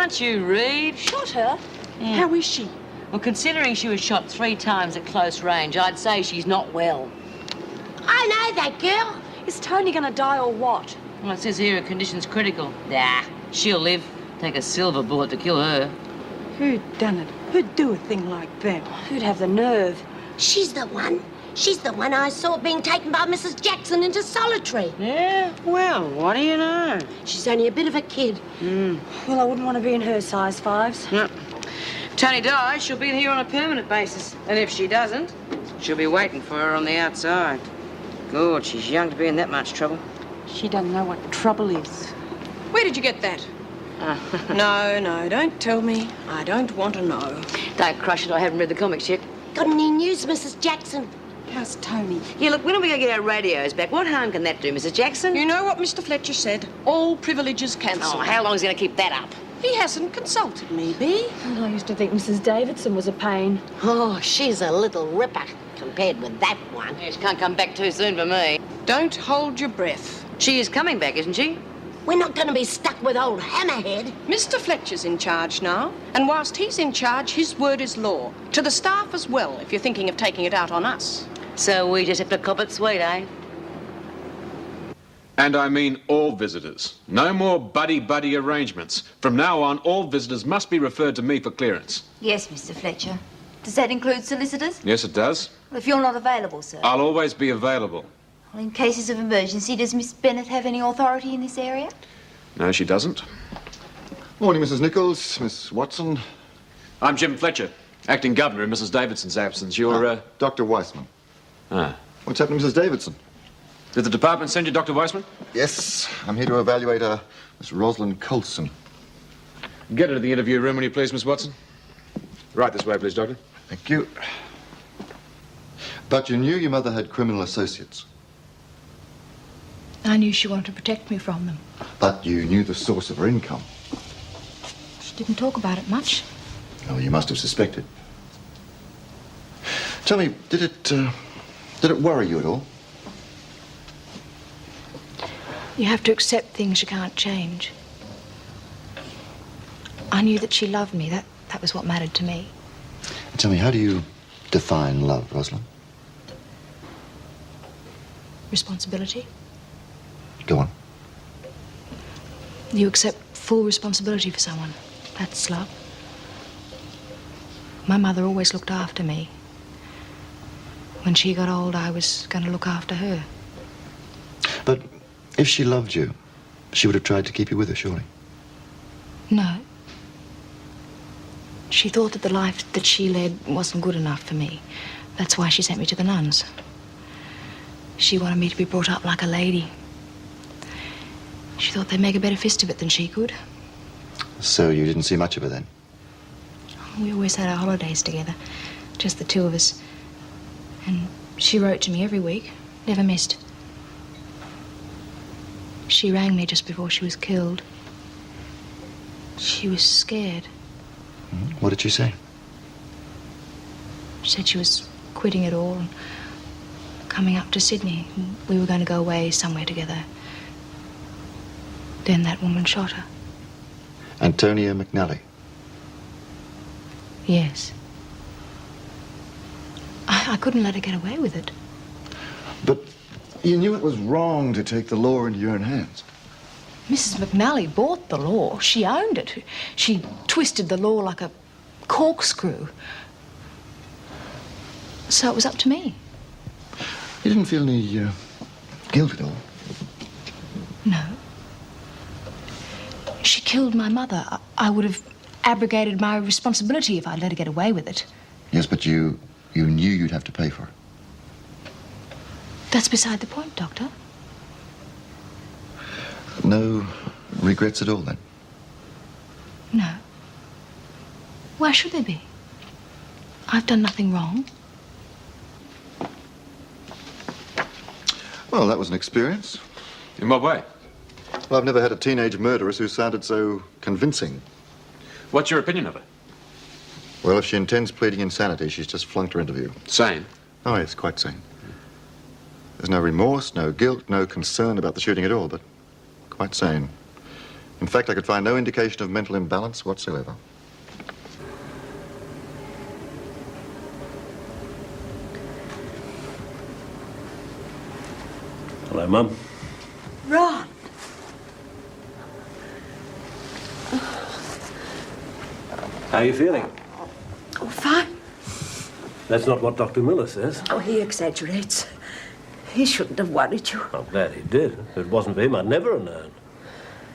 Can't you read? Shot her? Yeah. How is she? Well, considering she was shot 3 times at close range, I'd say she's not well. I know that girl. Is Tony gonna die or what? Well, it says here her condition's critical. Nah, she'll live. Take a silver bullet to kill her. Who'd done it? Who'd do a thing like that? Who'd have the nerve? She's the one. She's the one I saw being taken by Mrs. Jackson into solitary. Yeah? Well, what do you know? She's only a bit of a kid. Well, I wouldn't want to be in her size fives. Yep. Tony dies, she'll be here on a permanent basis. And if she doesn't, she'll be waiting for her on the outside. God, she's young to be in that much trouble. She doesn't know what trouble is. Where did you get that? No, don't tell me. I don't want to know. Don't crush it, I haven't read the comics yet. Got any news, Mrs. Jackson? How's Tony? Yeah, look, when are we going to get our radios back? What harm can that do, Mrs. Jackson? You know what Mr. Fletcher said? All privileges cancelled. Oh, how long is he going to keep that up? He hasn't consulted me, Bee. I used to think Mrs. Davidson was a pain. Oh, she's a little ripper compared with that one. Yeah, she can't come back too soon for me. Don't hold your breath. She is coming back, isn't she? We're not going to be stuck with old Hammerhead. Mr. Fletcher's in charge now, and whilst he's in charge, his word is law. To the staff as well, if you're thinking of taking it out on us. So we just have to cop it sweet, eh? And I mean all visitors. No more buddy-buddy arrangements. From now on, all visitors must be referred to me for clearance. Yes, Mr. Fletcher. Does that include solicitors? Yes, it does. Well, if you're not available, sir. I'll always be available. Well, in cases of emergency, does Miss Bennett have any authority in this area? No, she doesn't. Morning, Mrs. Nichols, Miss Watson. I'm Jim Fletcher, acting governor in Mrs. Davidson's absence. You're, Dr. Weissman. Ah. What's happened to Mrs. Davidson? Did the department send you Dr. Weissman? Yes, I'm here to evaluate Miss Rosalind Colson. Get her to the interview room, will you please, Miss Watson? Right this way, please, Doctor. Thank you. But you knew your mother had criminal associates. I knew she wanted to protect me from them. But you knew the source of her income. She didn't talk about it much. Oh, you must have suspected. Tell me, did it worry you at all? You have to accept things you can't change. I knew that she loved me. That was what mattered to me. Tell me, how do you define love, Rosalind? Responsibility. Go on. You accept full responsibility for someone. That's love. My mother always looked after me. When she got old, I was going to look after her. But if she loved you, she would have tried to keep you with her, surely. No. She thought that the life that she led wasn't good enough for me. That's why she sent me to the nuns. She wanted me to be brought up like a lady. She thought they'd make a better fist of it than she could. So you didn't see much of her then? We always had our holidays together, just the two of us. And she wrote to me every week, never missed. She rang me just before she was killed. She was scared. What did she say? She said she was quitting it all and coming up to Sydney. We were going to go away somewhere together. Then that woman shot her. Antonia McNally. Yes. I couldn't let her get away with it. But you knew it was wrong to take the law into your own hands. Mrs. McNally bought the law. She owned it. She twisted the law like a corkscrew. So it was up to me. You didn't feel any guilt at all? No. She killed my mother. I would have abrogated my responsibility if I'd let her get away with it. Yes, but you knew you'd have to pay for it. That's beside the point, Doctor. No regrets at all, then? No. Why should there be? I've done nothing wrong. Well, that was an experience. In what way? Well, I've never had a teenage murderess who sounded so convincing. What's your opinion of her? Well, if she intends pleading insanity, she's just flunked her interview. Sane. Oh, yes, quite sane. There's no remorse, no guilt, no concern about the shooting at all, but quite sane. In fact, I could find no indication of mental imbalance whatsoever. Hello, Mum. Ron. How are you feeling? Oh, fine. That's not what Dr. Miller says. Oh, he exaggerates. He shouldn't have worried you. I'm glad he did. If it wasn't for him, I'd never have known.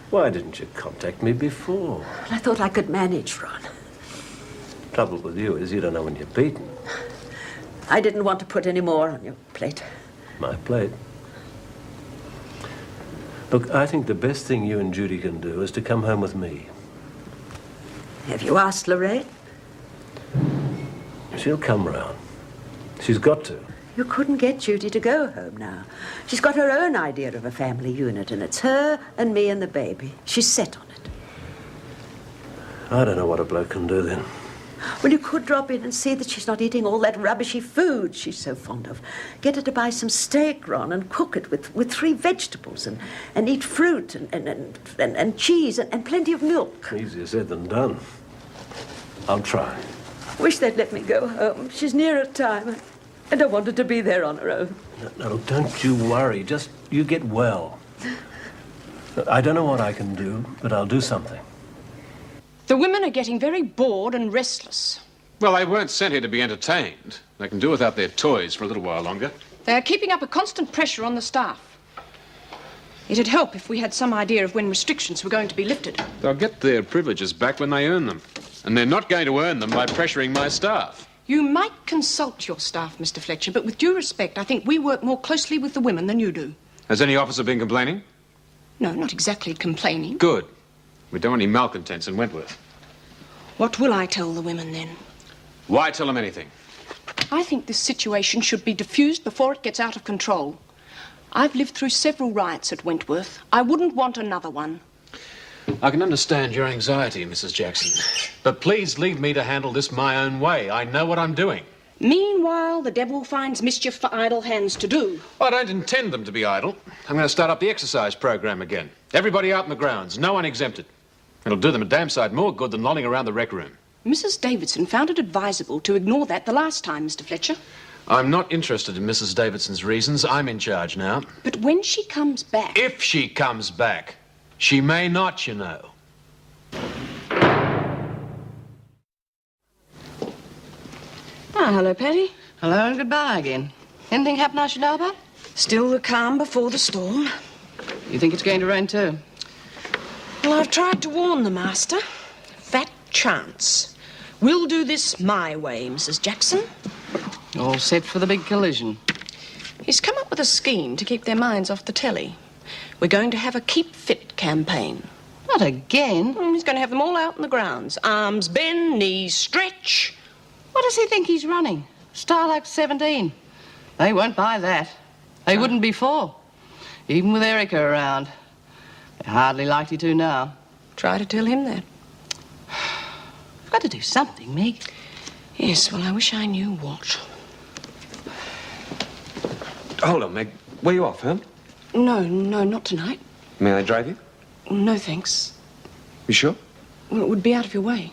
Why didn't you contact me before? I thought I could manage, Ron. Trouble with you is you don't know when you're beaten. I didn't want to put any more on your plate. My plate. Look, I think the best thing you and Judy can do is to come home with me. Have you asked Lorraine? She'll come round. She's got to. You couldn't get Judy to go home now. She's got her own idea of a family unit, and it's her and me and the baby. She's set on it. I don't know what a bloke can do then. Well, you could drop in and see that she's not eating all that rubbishy food she's so fond of. Get her to buy some steak, Ron, and cook it with 3 vegetables, and eat fruit and cheese and plenty of milk. Easier said than done. I'll try. Wish they'd let me go home. She's near her time. I don't want her to be there on her own. No, don't you worry. Just you get well. I don't know what I can do, but I'll do something. The women are getting very bored and restless. Well, they weren't sent here to be entertained. They can do without their toys for a little while longer. They are keeping up a constant pressure on the staff. It'd help if we had some idea of when restrictions were going to be lifted. They'll get their privileges back when they earn them. And they're not going to earn them by pressuring my staff. You might consult your staff, Mr. Fletcher, but with due respect, I think we work more closely with the women than you do. Has any officer been complaining? No, not exactly complaining. Good. We don't want any malcontents in Wentworth. What will I tell the women then? Why tell them anything? I think this situation should be diffused before it gets out of control. I've lived through several riots at Wentworth. I wouldn't want another one. I can understand your anxiety, Mrs. Jackson. But please leave me to handle this my own way. I know what I'm doing. Meanwhile, the devil finds mischief for idle hands to do. I don't intend them to be idle. I'm going to start up the exercise program again. Everybody out in the grounds, no one exempted. It'll do them a damn sight more good than lolling around the rec room. Mrs. Davidson found it advisable to ignore that the last time, Mr. Fletcher. I'm not interested in Mrs. Davidson's reasons. I'm in charge now. But when she comes back... If she comes back. She may not, you know. Oh, hello, Patty. Hello and goodbye again. Anything happen I should know about? Still the calm before the storm. You think it's going to rain too? Well, I've tried to warn the master. Fat chance. We'll do this my way, Mrs. Jackson. All set for the big collision. He's come up with a scheme to keep their minds off the telly. We're going to have a keep fit campaign. Not again. He's going to have them all out in the grounds. Arms bend, knees stretch. What does he think he's running? Star like 17. They won't buy that. They wouldn't before. Even with Erica around. They're hardly likely to now. Try to tell him that. I've got to do something, Meg. Yes, well, I wish I knew what. Hold on, Meg. Were you off, huh? No, not tonight. May I drive you? No, thanks. You sure? Well, it would be out of your way.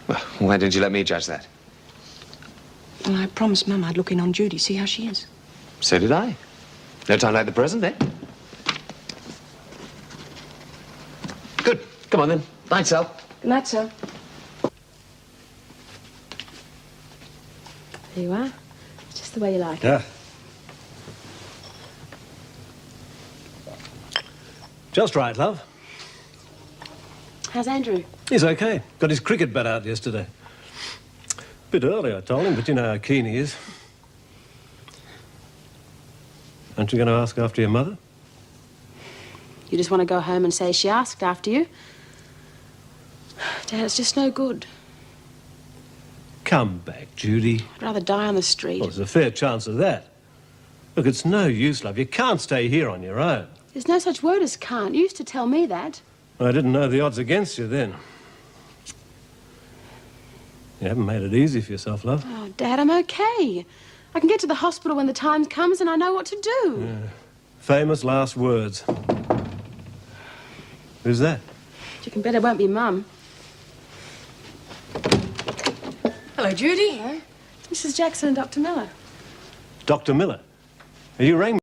Well, why didn't you let me judge that? Well, I promised Mum I'd look in on Judy, see how she is. So did I. No time like the present, eh? Good. Come on, then. Night, Sal. Good night, sir. There you are. It's just the way you like it. Yeah. Just right, love. How's Andrew? He's okay. Got his cricket bat out yesterday. Bit early, I told him, but you know how keen he is. Aren't you going to ask after your mother? You just want to go home and say she asked after you? Dad, it's just no good. Come back, Judy. I'd rather die on the street. Well, there's a fair chance of that. Look, it's no use, love. You can't stay here on your own. There's no such word as can't. You used to tell me that. I didn't know the odds against you then. You haven't made it easy for yourself, love. Oh, Dad, I'm okay. I can get to the hospital when the time comes and I know what to do. Yeah. Famous last words. Who's that? You can bet it won't be Mum. Hello, Judy. Mrs. Jackson and Dr. Miller. Dr. Miller, you rang me.